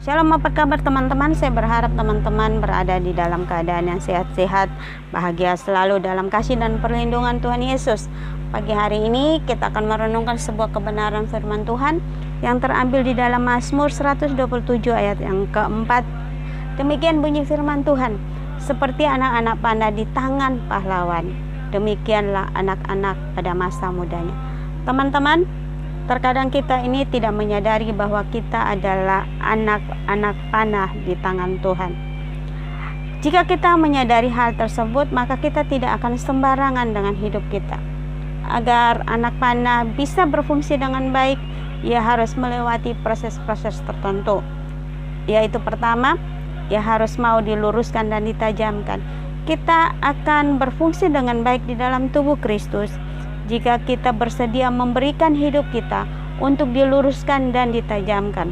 Shalom, apa kabar teman-teman? Saya berharap teman-teman berada di dalam keadaan yang sehat-sehat, bahagia selalu dalam kasih dan perlindungan Tuhan Yesus. Pagi hari ini kita akan merenungkan sebuah kebenaran firman Tuhan yang terambil di dalam Mazmur 127 ayat yang keempat. Demikian bunyi firman Tuhan, seperti anak-anak panah di tangan pahlawan, demikianlah anak-anak pada masa mudanya. Teman-teman, terkadang kita ini tidak menyadari bahwa kita adalah anak-anak panah di tangan Tuhan. Jika kita menyadari hal tersebut, maka kita tidak akan sembarangan dengan hidup kita. Agar anak panah bisa berfungsi dengan baik, ia harus melewati proses-proses tertentu. Yaitu pertama, ia harus mau diluruskan dan ditajamkan. Kita akan berfungsi dengan baik di dalam tubuh Kristus jika kita bersedia memberikan hidup kita untuk diluruskan dan ditajamkan.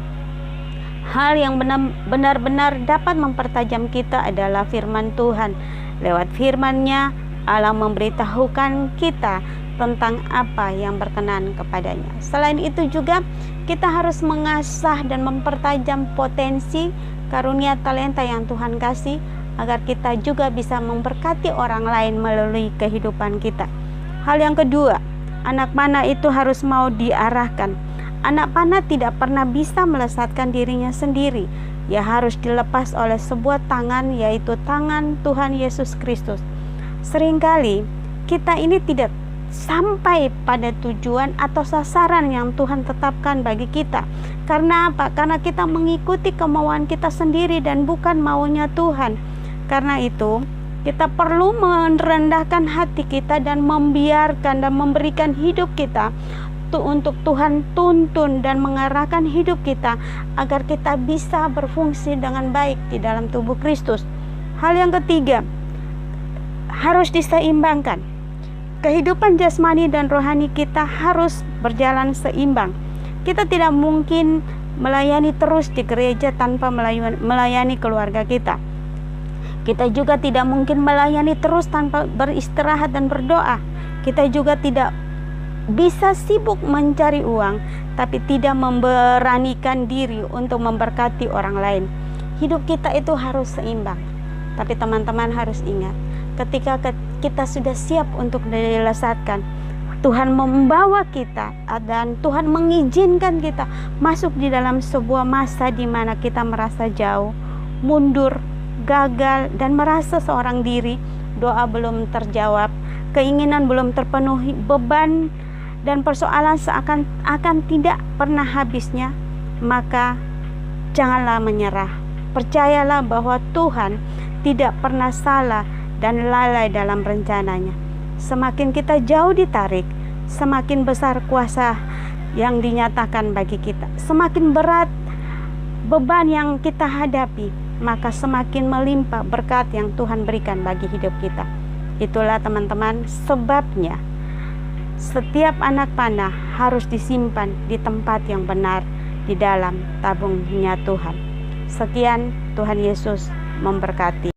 Hal yang benar-benar dapat mempertajam kita adalah firman Tuhan. Lewat firman-Nya, Allah memberitahukan kita tentang apa yang berkenan kepadanya. Selain itu juga, kita harus mengasah dan mempertajam potensi karunia talenta yang Tuhan kasih, agar kita juga bisa memberkati orang lain melalui kehidupan kita. Hal yang kedua, anak panah itu harus mau diarahkan. Anak panah tidak pernah bisa melesatkan dirinya sendiri. Ia harus dilepas oleh sebuah tangan, yaitu tangan Tuhan Yesus Kristus. Seringkali kita ini tidak sampai pada tujuan atau sasaran yang Tuhan tetapkan bagi kita. Karena apa? Karena kita mengikuti kemauan kita sendiri dan bukan maunya Tuhan. Karena itu, kita perlu merendahkan hati kita dan membiarkan dan memberikan hidup kita untuk Tuhan tuntun dan mengarahkan hidup kita agar kita bisa berfungsi dengan baik di dalam tubuh Kristus. Hal yang ketiga, harus diseimbangkan. Kehidupan jasmani dan rohani kita harus berjalan seimbang. Kita tidak mungkin melayani terus di gereja tanpa melayani keluarga kita. Kita juga tidak mungkin melayani terus tanpa beristirahat dan berdoa. Kita juga tidak bisa sibuk mencari uang, tapi tidak memberanikan diri untuk memberkati orang lain. Hidup kita itu harus seimbang. Tapi teman-teman harus ingat, ketika kita sudah siap untuk dilesatkan, Tuhan membawa kita dan Tuhan mengizinkan kita masuk di dalam sebuah masa di mana kita merasa jauh, mundur, gagal, dan merasa seorang diri, doa belum terjawab, keinginan belum terpenuhi, beban dan persoalan seakan tidak pernah habisnya, maka janganlah menyerah. Percayalah bahwa Tuhan tidak pernah salah dan lalai dalam rencananya. Semakin kita jauh ditarik, semakin besar kuasa yang dinyatakan bagi kita. Semakin berat beban yang kita hadapi, maka semakin melimpah berkat yang Tuhan berikan bagi hidup kita. Itulah teman-teman sebabnya setiap anak panah harus disimpan di tempat yang benar di dalam tabungnya Tuhan. Sekian, Tuhan Yesus memberkati.